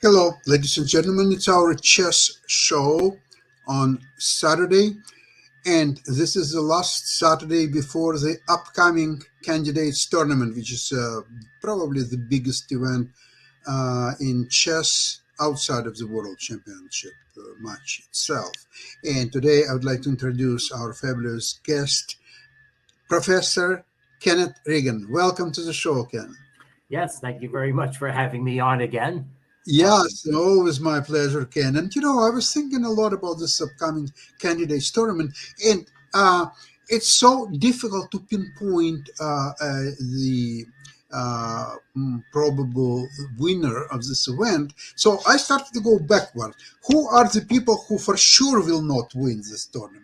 Hello, ladies and gentlemen. It's our chess show on Saturday, and this is the last Saturday before the upcoming candidates tournament, which is probably the biggest event in chess outside of the World Championship match itself. And today I would like to introduce our fabulous guest, Professor Kenneth Regan. Welcome to the show, Ken. Yes, thank you very much for having me on again. Yes, always my pleasure, Ken. And I was thinking a lot about this upcoming candidates tournament, and it's so difficult to pinpoint the probable winner of this event. So I started to go backward. Who are the people who for sure will not win this tournament?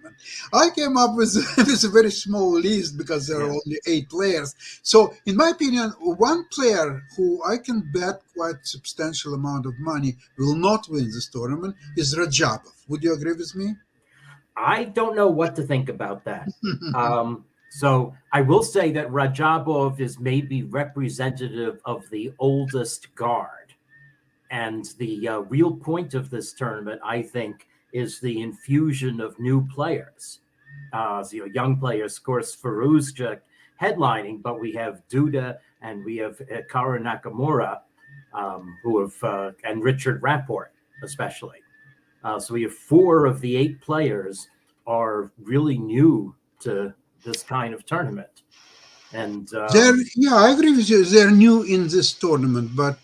I came up with, with a very small list because there are only 8 players. So, in my opinion, one player who I can bet quite substantial amount of money will not win this tournament is Rajabov. Would you agree with me? I don't know what to think about that. So I will say that Rajabov is maybe representative of the oldest guard. And the real point of this tournament, I think, is the infusion of new players. Young players, of course, Firuzja headlining, but we have Duda and we have Kara Nakamura, who have, and Richard Rapport, especially. So we have 4 of the 8 players are really new to this kind of tournament. And I agree with you. They're new in this tournament, but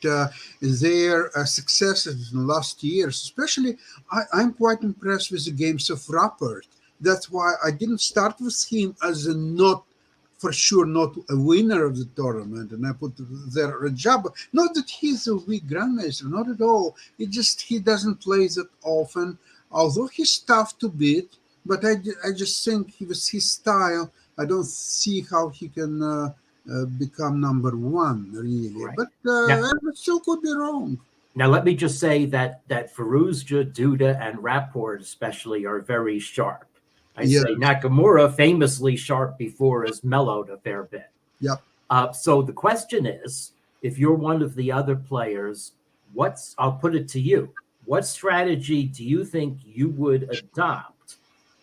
their successes in the last years, especially, I'm quite impressed with the games of Rapport. That's why I didn't start with him as a not for sure not a winner of the tournament, and I put there Rajab. Not that he's a weak grandmaster, not at all. It just he doesn't play that often, although he's tough to beat. But I just think he was his style. I don't see how he can become number one, really. right. But Now, I still could be wrong. now, let me just say that Firuzja, Duda, and Rapport especially are very sharp. I Yes. say Nakamura, famously sharp before, has mellowed a fair bit. Yep. So the question is, if you're one of the other players, I'll put it to you. What strategy do you think you would adopt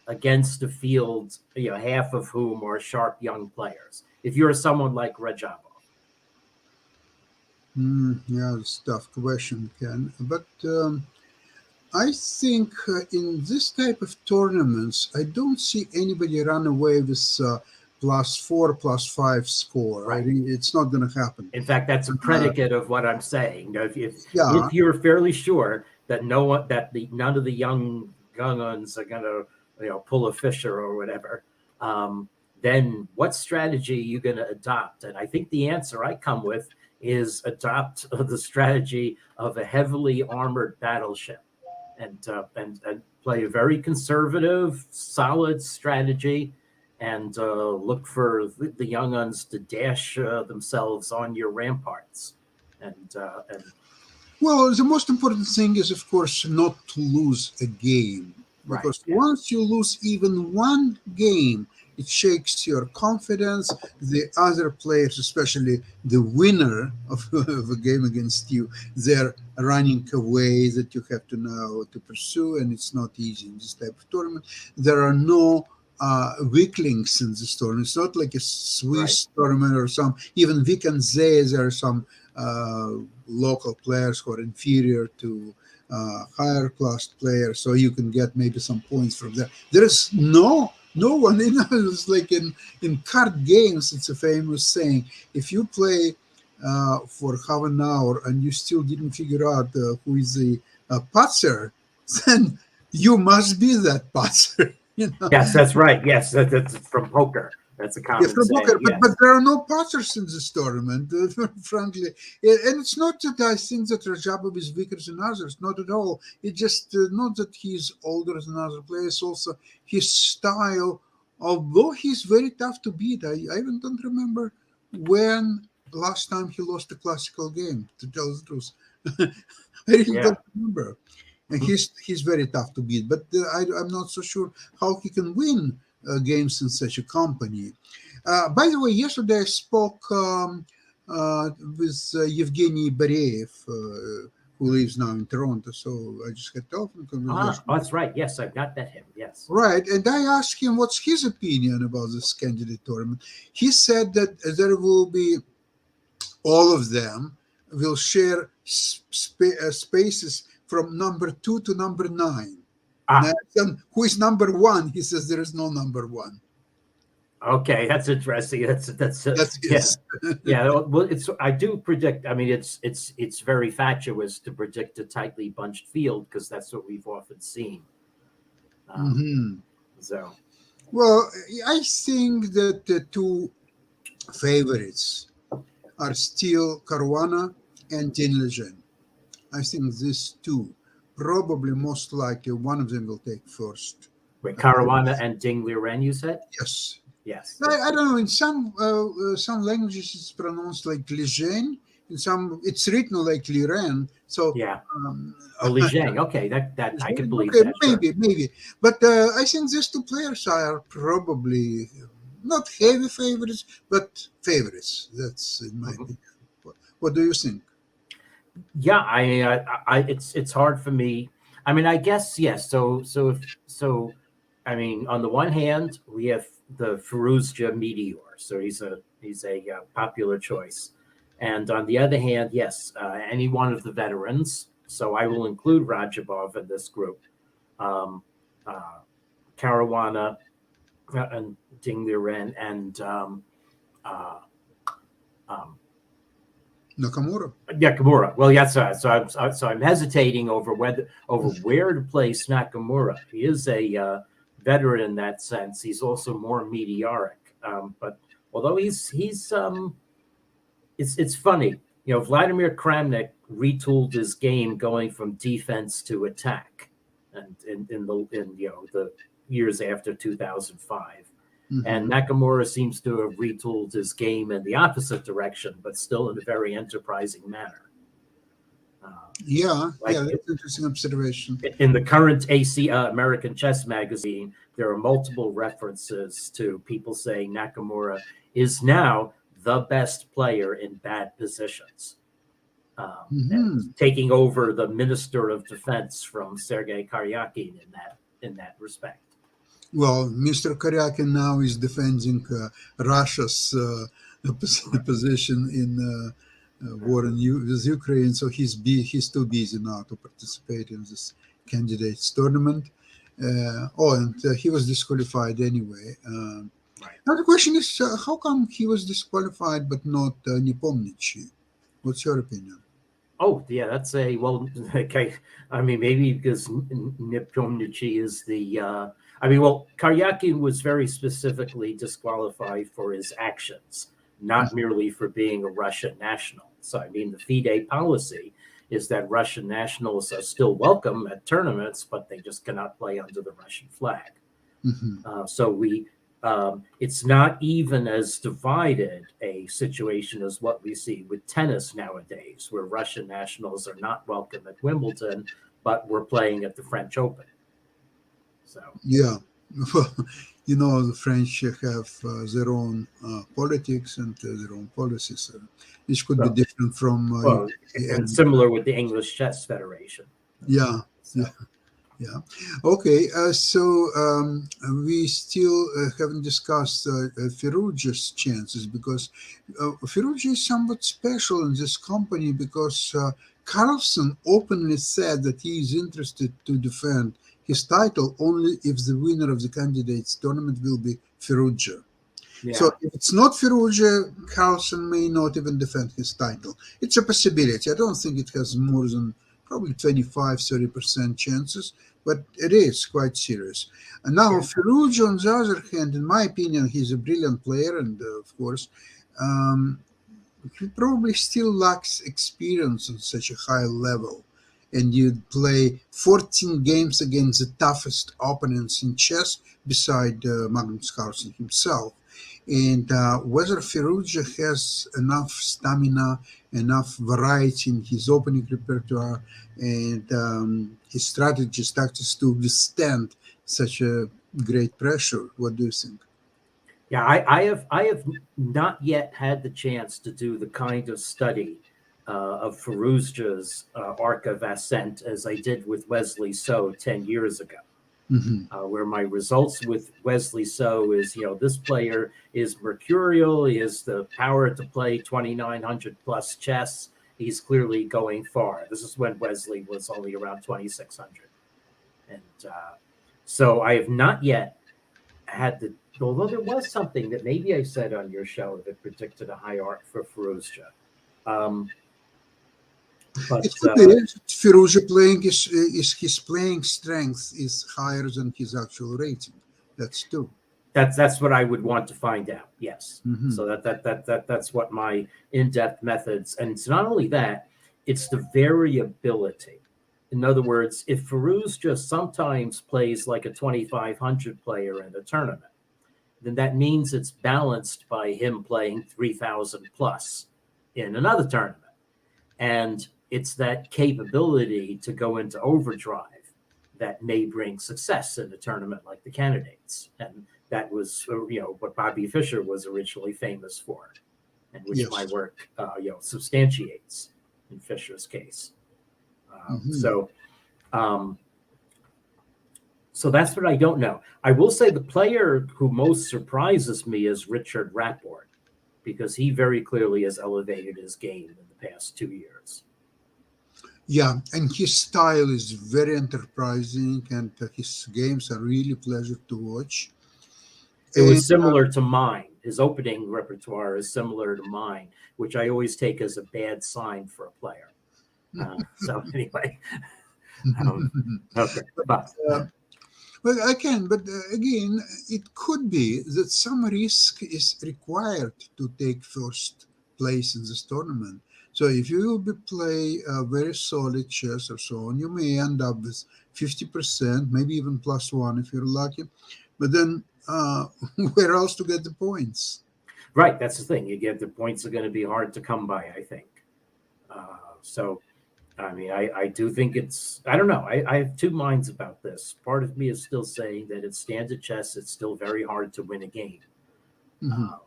against a field, half of whom are sharp young players? If you're someone like Rajabov. Yeah, it's a tough question, Ken. But I think in this type of tournaments, I don't see anybody run away with +4, +5 score. Right. I think it's not going to happen. In fact, that's a predicate of what I'm saying. Yeah. If you're fairly sure that none of the young guns are going to pull a Fisher or whatever, then what strategy are you going to adopt? And I think the answer I come with is adopt the strategy of a heavily armored battleship, and play a very conservative, solid strategy, and look for the young uns to dash themselves on your ramparts. And Well, the most important thing is, of course, not to lose a game. Because once you lose even one game, it shakes your confidence. The other players, especially the winner of a game against you, they're running away that you have to now to pursue, and it's not easy in this type of tournament. There are no weaklings in this tournament. It's not like a Swiss tournament or some, even Vic and Zay, there are some local players who are inferior to higher class players, so you can get maybe some points from there. There is no one. It's like in card games, it's a famous saying: if you play for half an hour and you still didn't figure out who is the patzer, then you must be that patzer. Yes, that's right. Yes, that's from poker. That's a common from saying. poker, Yes. but there are no patzers in this tournament, frankly. And it's not that I think that Rajabov is weaker than others, not at all. It's just not that he's older than other players, also his style, although he's very tough to beat. I even don't remember when last time he lost a classical game, to tell the truth. I really don't remember. And he's very tough to beat, but I'm not so sure how he can win games in such a company. By the way, yesterday I spoke with Evgeny Bareev, who lives now in Toronto. So I just had telephone conversation. Oh, that's right. Yes, I've got that him. Yes. Right, and I asked him what's his opinion about this candidate tournament. He said that there will be all of them will share spaces from number 2 to number 9. Ah. Now, who is number 1? He says there is no number 1. Okay, that's interesting. That's Yes. Yeah. Well, I do predict. I mean, it's very fatuous to predict a tightly bunched field because that's what we've often seen. So, well, I think that the two favorites are still Caruana and Tin Lejeune. I think these two, probably most likely, one of them will take first. wait, Caruana and Ding Liren, you said? Yes. Yes. I don't know. In some languages, it's pronounced like Lejeune. In some, it's written like Liren. So Yeah. Li Zhang. Okay, that I can believe okay, that. Maybe. But I think these two players are probably not heavy favorites, but favorites. That's in my opinion. What do you think? Yeah, it's hard for me. I mean, I guess yes. So, I mean, on the one hand, we have the Firouzja Meteor, so he's a popular choice, and on the other hand, yes, any one of the veterans. So I will include Rajabov in this group, uh, Caruana, and Ding Liren, and uh, um, Nakamura. Nakamura. Well, yes, so I'm hesitating over where to place Nakamura. He is a veteran in that sense. He's also more meteoric. But although it's funny, you know, Vladimir Kramnik retooled his game going from defense to attack, and in the years after 2005. And Nakamura seems to have retooled his game in the opposite direction, but still in a very enterprising manner. That's an interesting observation. In the current American Chess Magazine, there are multiple references to people saying Nakamura is now the best player in bad positions, and taking over the Minister of Defense from Sergei Karyakin in that respect. Well, Mr. Karyakin now is defending Russia's position in war with Ukraine, so he's too busy now to participate in this candidates tournament. And he was disqualified anyway. Right. Now the question is, how come he was disqualified but not Nepomniachtchi? What's your opinion? Oh, yeah, that's okay. I mean, maybe because Nepomniachtchi is the. Karyakin was very specifically disqualified for his actions, not merely for being a Russian national. So, I mean, the FIDE policy is that Russian nationals are still welcome at tournaments, but they just cannot play under the Russian flag. It's not even as divided a situation as what we see with tennis nowadays, where Russian nationals are not welcome at Wimbledon, but we're playing at the French Open. So yeah, well, you know, the French have their own politics and their own policies. This could be different from and similar with the English Chess Federation. Yeah. Okay, so we still haven't discussed Firouzja's chances, because Firouzja is somewhat special in this company, because Carlsen openly said that he is interested to defend his title only if the winner of the candidates tournament will be Firouzja. Yeah. So if it's not Firouzja, Carlsen may not even defend his title. It's a possibility. I don't think it has more than probably 25-30% chances, but it is quite serious. And now Firouzja, on the other hand, in my opinion, he's a brilliant player, and of course, he probably still lacks experience on such a high level. And you'd play 14 games against the toughest opponents in chess beside Magnus Carlsen himself. And whether Firouzja has enough stamina, enough variety in his opening repertoire, and his strategies, tactics to withstand such a great pressure. What do you think? Yeah, I have not yet had the chance to do the kind of study of Feruzja's arc of ascent as I did with Wesley So 10 years ago. Hmm. Where my results with Wesley So is, this player is mercurial. He has the power to play 2,900 plus chess. He's clearly going far. This is when Wesley was only around 2,600. And so I have not yet had the, although there was something that maybe I said on your show that predicted a high arc for Feruzja. But It could be Firouzja playing is his playing strength is higher than his actual rating. That's true. that's what I would want to find out. Yes. Hmm. So that's what my in-depth methods, and it's not only that, it's the variability. In other words, if Farouz just sometimes plays like a 2,500 player in a tournament, then that means it's balanced by him playing 3,000 plus in another tournament. And it's that capability to go into overdrive that may bring success in a tournament like the candidates. And that was, what Bobby Fischer was originally famous for, and which my Yes. work, substantiates in Fischer's case. Hmm. Um, so that's what I don't know. I will say the player who most surprises me is Richard Rapport, because he very clearly has elevated his game in the past 2 years. Yeah, and his style is very enterprising, and his games are really pleasure to watch. It And was similar to mine. His opening repertoire is similar to mine, which I always take as a bad sign for a player. So anyway, um, okay, but uh, well, I can, but again, it could be that some risk is required to take first place in this tournament. So if you will be play very solid chess or so on, you may end up with 50%, maybe even plus one if you're lucky. But then, where else to get the points? right, that's the thing. You get the points are going to be hard to come by, I think. So I mean, I do think it's, I don't know. I have two minds about this. Part of me is still saying that it's standard chess. It's still very hard to win a game. Hmm. Um,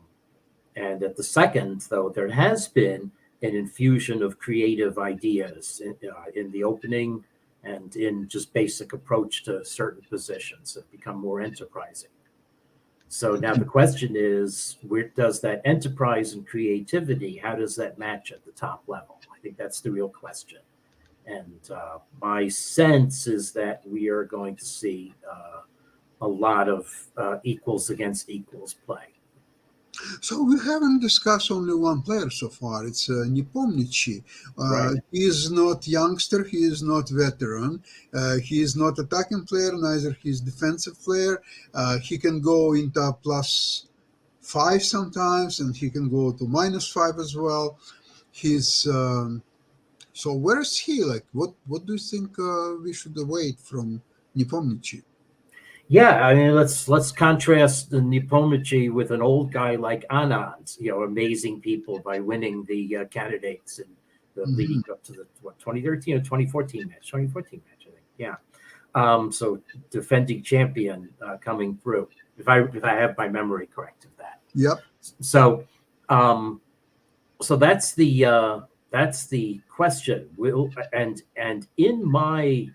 and at the second, though, there has been an infusion of creative ideas in the opening and in just basic approach to certain positions that become more enterprising. So now the question is, where does that enterprise and creativity, how does that match at the top level? I think that's the real question. And my sense is that we are going to see a lot of equals against equals play. So we haven't discussed only one player so far. It's Nepomniachtchi. Right. He is not youngster. He is not veteran. He is not attacking player. Neither he is defensive player. He can go into +5 sometimes, and he can go to -5 as well. He's so where is he? Like, what do you think we should await from Nepomniachtchi? Yeah, I mean, let's contrast the Nepomniachtchi with an old guy like Anand, amazing people by winning the candidates and the Hmm. leading up to the 2013 or 2014 match, 2014 match, I think. Yeah. So defending champion coming through, if I have my memory correct of that. Yep. So, um, so that's the question. Will and in my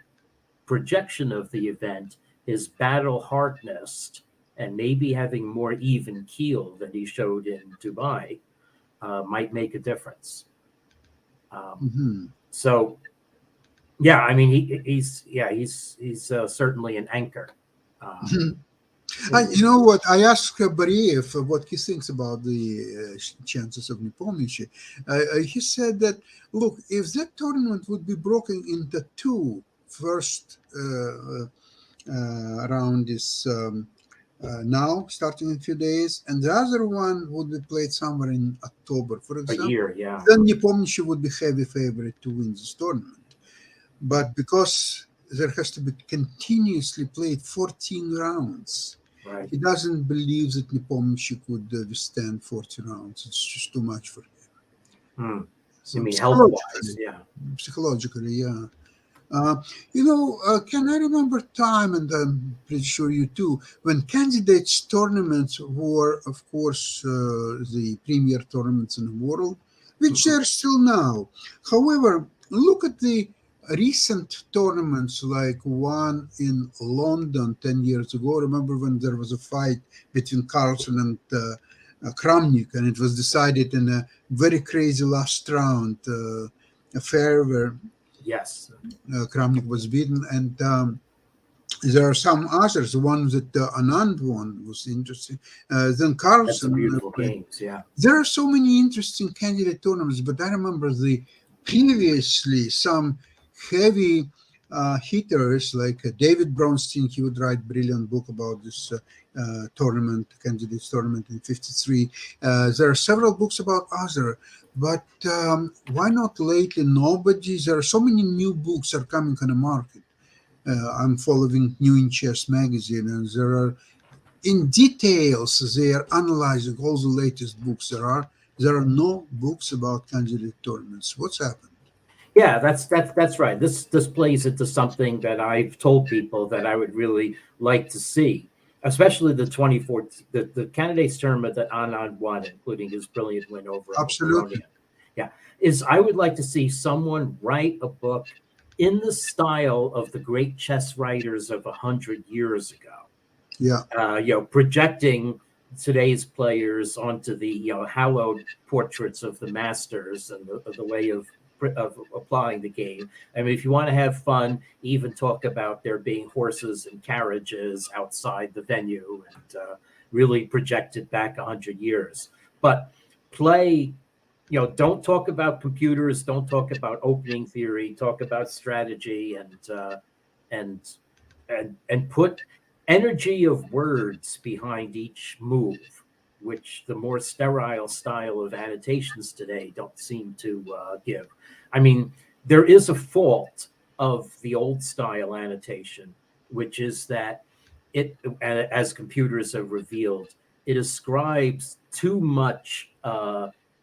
projection of the event, his battle hardness and maybe having more even keel than he showed in Dubai might make a difference. Um, Hmm. so yeah, I mean he's certainly an anchor. Um, in You know what? I asked Bariev what he thinks about the chances of Nepomniachtchi. He said that, look, if that tournament would be broken into two, first round is now, starting in a few days, and the other one would be played somewhere in October, for a example, year, yeah, then Nepomniachtchi would be heavy favorite to win this tournament. But because there has to be continuously played 14 rounds, right. he doesn't believe that Nepomniachtchi could withstand 40 rounds. It's just too much for him. Hmm. You So mean health wise, yeah. psychologically, yeah. Can I remember time, and I'm pretty sure you too, when candidates tournaments were, of course, the premier tournaments in the world, which they're still now. However, look at the recent tournaments, like one in London 10 years ago. Remember when there was a fight between Carlsen and Kramnik, and it was decided in a very crazy last round affair where Yes, Kramnik was beaten. And there are some others. The one that Anand won was interesting. Then that's a Carlsen beautiful played. games. Yeah, There are so many interesting candidate tournaments, but I remember the previously some heavy hitters like David Bronstein. He would write brilliant book about this tournament, candidates tournament in '53. There are several books about other, but why not lately? Nobody. There are so many new books are coming on the market. I'm following New in Chess magazine, and there are in details they are analyzing all the latest books there are no books about candidate tournaments. What's happened? yeah, that's right. This plays into something that I've told people that I would really like to see, especially the 2014 the candidates tournament that Anand won, including his brilliant win over Absolutely. Baronian. Yeah, is I would like to see someone write a book in the style of the great chess writers of 100 years ago. Yeah. Projecting today's players onto the hallowed portraits of the masters and the way of applying the game. I mean, if you want to have fun, even talk about there being horses and carriages outside the venue and really project it back 100 years. But play, don't talk about computers, don't talk about opening theory, talk about strategy and and put energy of words behind each move, which the more sterile style of annotations today don't seem to give. I mean, there is a fault of the old style annotation, which is that as computers have revealed, it ascribes too much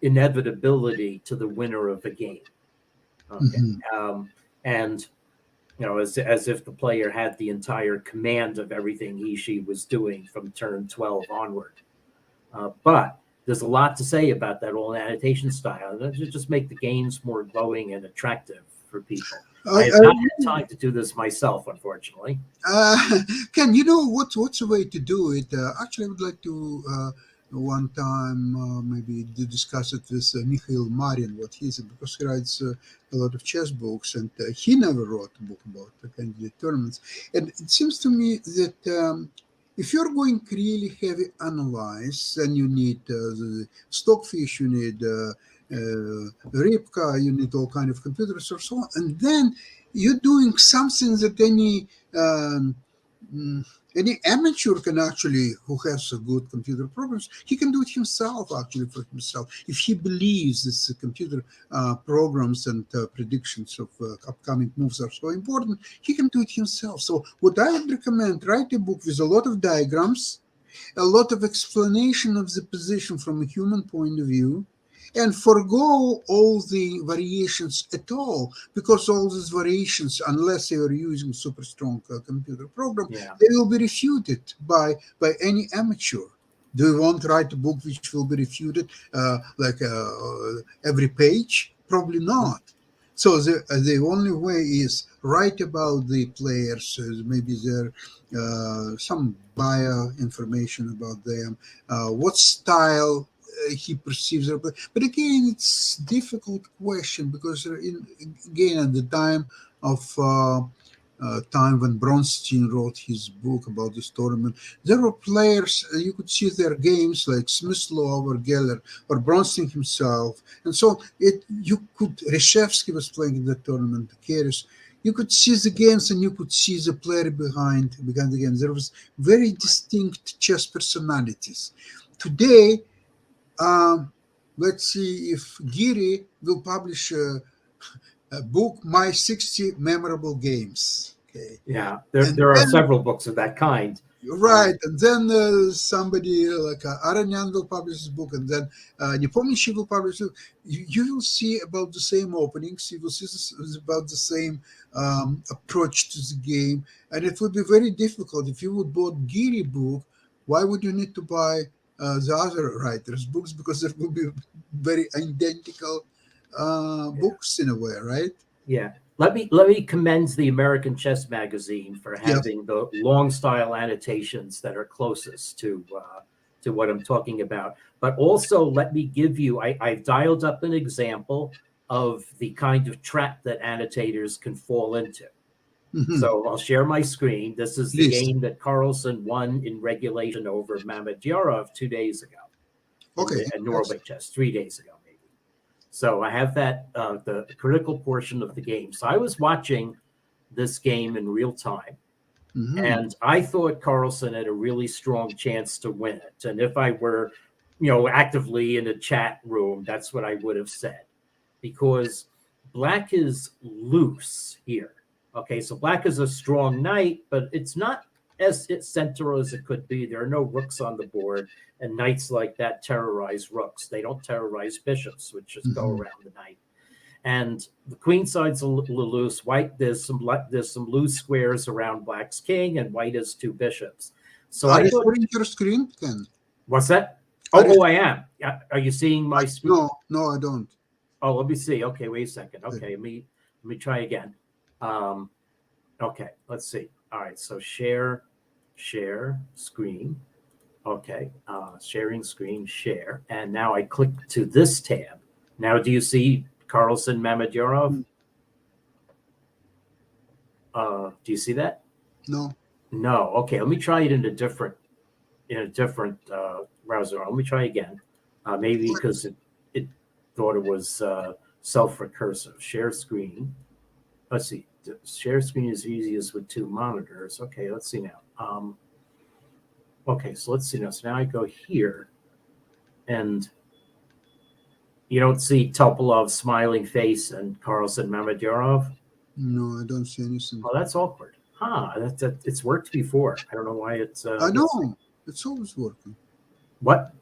inevitability to the winner of a game. Okay. Hmm. And as if the player had the entire command of everything she was doing from turn 12 onward. But there's a lot to say about that old annotation style. It just make the games more glowing and attractive for people. I, I have not had I time to do this myself, unfortunately. Ken, you know what's a way to do it? Actually, I would like to one time maybe discuss it with Mikhail Marin, what he's because he writes a lot of chess books, and he never wrote a book about the candidate tournaments. And it seems to me that if you're going really heavy analyze, then you need the Stockfish, you need Ripka, you need all kind of computers or so on, and then you're doing something that um, mm, any amateur can actually, who has a good computer programs, he can do it himself actually for himself if he believes this computer programs and predictions of upcoming moves are so important. He can do it himself. So what I would recommend: write a book with a lot of diagrams, a lot of explanation of the position from a human point of view, and forego all the variations at all, because all these variations, unless you are using super strong computer program, Yeah. they will be refuted by any amateur. Do you want to write a book which will be refuted every page? Probably not. So the only way is write about the players, maybe their some bio information about them, what style he perceives their play. But again, it's difficult question because again at the time when Bronstein wrote his book about this tournament, there were players, you could see their games like Smyslov or Geller or Bronstein himself. And so Reshevsky was playing in the tournament, the Keres. You could see the games and you could see the player behind the games. There was very distinct chess personalities. Today, um, let's see if Giri will publish a book, My 60 Memorable Games. Okay. Yeah, And there are then, several books of that kind. right, and then somebody like Aranyan will publish his book, and then Nepomniachtchi will publish it. You will see about the same openings, you will see about the same approach to the game, and it would be very difficult if you would bought Giri book. Why would you need to buy the other writers' books because there will be very identical books in a way, right? Yeah. Let me commend the American Chess Magazine for Yes. having the long style annotations that are closest to what I'm talking about. But also let me give you I've dialed up an example of the kind of trap that annotators can fall into. Hmm. So I'll share my screen. This is the Please. game that Carlsen won in regulation over Mamedyarov 2 days ago in Okay. the at Yes. Norway Chess, 3 days ago maybe. So I have that the critical portion of the game. So I was watching this game in real time, Hmm. and I thought Carlsen had a really strong chance to win it. And if I were, actively in a chat room, that's what I would have said, because Black is loose here. Okay, so Black is a strong knight, but it's not as center as it could be. There are no rooks on the board, and knights like that terrorize rooks. They don't terrorize bishops, which just go Hmm. around the knight. And the queen side's a little loose. White, there's some loose squares around Black's king, and White has two bishops. So Are I you thought, sharing your screen, Ken? what's that? Are you? I am. Are you seeing my screen? No, no, I don't. Oh, let me see. Okay, wait a second. Okay. Okay, let me try again. Um, okay, let's see. All right, so share screen. Okay, sharing screen, share, and now I click to this tab. Now, do you see Carlsen Mamedyarov? Mm. Do you see that? No. No. Okay, let me try it in a different browser. Let me try again. Maybe because it thought it was self-recursive. Share screen. Let's see. Share screen is easiest with two monitors. Okay, let's see now. Okay, so let's see now. So now I go here, and you don't see Topolov's smiling face and Carlsen Mamedyarov. No, I don't see anything. Oh, that's awkward. Huh? It's worked before. I don't know why it's I missing. know. It's always working. What?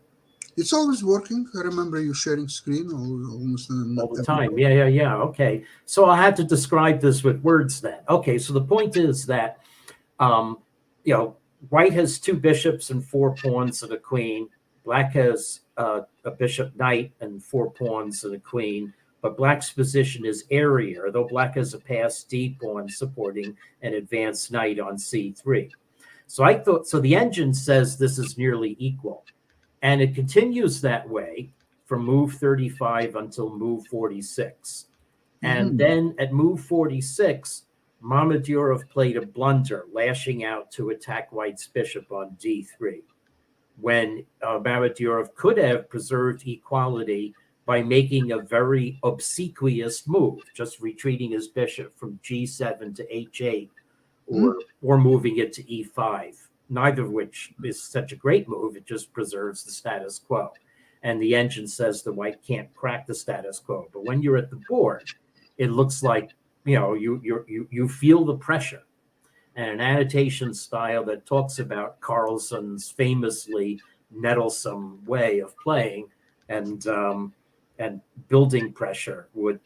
It's always working. I remember you sharing screen almost All the every time. day. Yeah. Okay. So I had to describe this with words then. Okay. So the point is that, um, you know, White has two bishops and four pawns and a queen. Black has a bishop knight and four pawns and a queen. But Black's position is airier, though Black has a passed d pawn supporting an advanced knight on c3. So I thought, so the engine says this is nearly equal. And it continues that way from move 35 until move 46. And Hmm. then at move 46, Mamedyarov played a blunder, lashing out to attack White's bishop on d3, when Mamedyarov could have preserved equality by making a very obsequious move, just retreating his bishop from g7 to h8, Hmm. or moving it to e5, neither of which is such a great move. It just preserves the status quo. And the engine says the White can't crack the status quo. But when you're at the board, it looks like you feel the pressure. And an annotation style that talks about Carlsen's famously nettlesome way of playing and building pressure would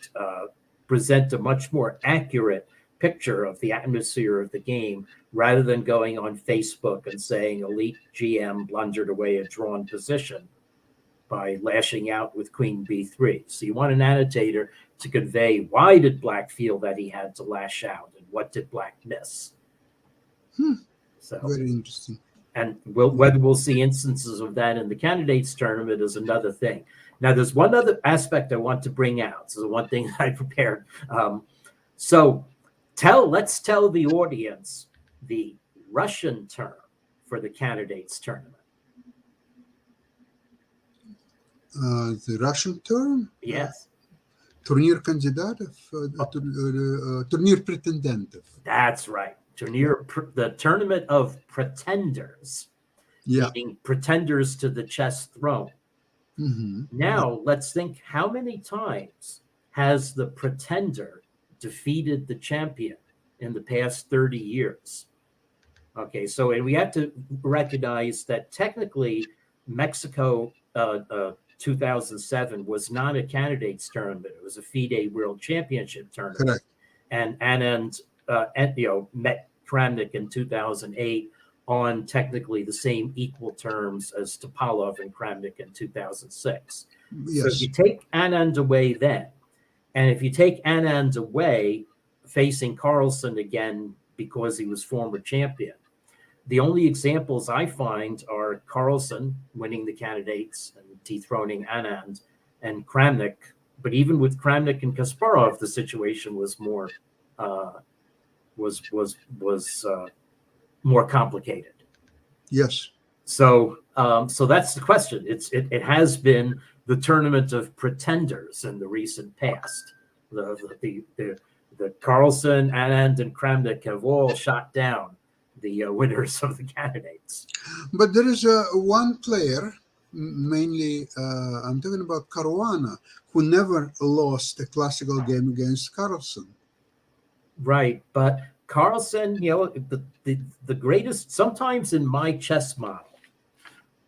present a much more accurate picture of the atmosphere of the game, rather than going on Facebook and saying elite GM blundered away a drawn position by lashing out with queen b3. So you want an annotator to convey, why did Black feel that he had to lash out, and what did Black miss? Hmm. So, Very interesting. and whether we'll see instances of that in the candidates tournament is another thing. Now, there's one other aspect I want to bring out. So the one thing I prepared. So let's tell the audience the Russian term for the candidates tournament. The Russian term? Yes. Турнир кандидатов, турнир претендентов. That's right. The tournament of pretenders, Yeah. meaning pretenders to the chess throne. Hmm. Now, let's think, how many times has the pretender defeated the champion in the past 30 years? Okay, so and we have to recognize that technically Mexico 2007 was not a candidates tournament; it was a FIDE World Championship tournament. Correct. And met Kramnik in 2008 on technically the same equal terms as Topalov and Kramnik in 2006. So if Yes. you take Anand away then, and if you take Anand away, facing Carlsen again because he was former champion, the only examples I find are Carlsen winning the candidates and dethroning Anand, and Kramnik. But even with Kramnik and Kasparov, the situation was more more complicated. Yes. So so that's the question. It has been the tournament of pretenders in the recent past. The Carlsen, Anand, and Kramnik have all shot down the winners of the candidates. But there is one player, mainly I'm talking about Caruana, who never lost a classical game against Carlsen. Right, but Carlsen, you know, the greatest, sometimes in my chess model,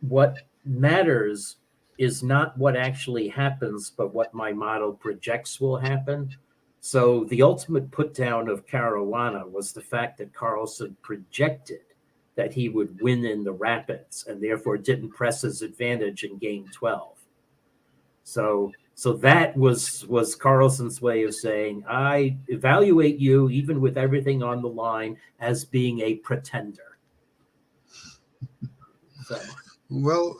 what matters is not what actually happens, but what my model projects will happen. So the ultimate put down of Caruana was the fact that Carlsen projected that he would win in the rapids and therefore didn't press his advantage in game 12. So that was Carlsen's way of saying, I evaluate you, even with everything on the line, as being a pretender. So. Well,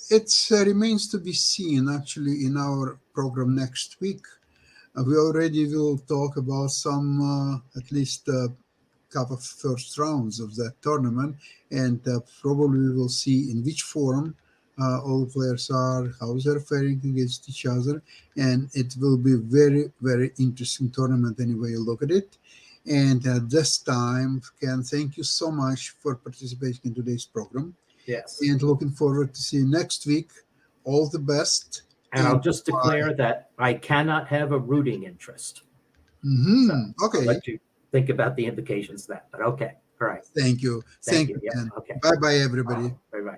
it remains to be seen, actually, in our program next week. We already will talk about some, at least a couple of first rounds of that tournament, and probably we will see in which form all players are, how they're faring against each other, and it will be very, very interesting tournament anyway you look at it. And at this time, Ken, thank you so much for participating in today's program. Yes. And looking forward to see you next week. All the best. And I'll just declare that I cannot have a rooting interest. Mm-hmm. So okay. I'll let you think about the implications of that. But okay. All right. Thank you. Thank you. Yeah. Okay. Bye-bye, everybody. Bye-bye.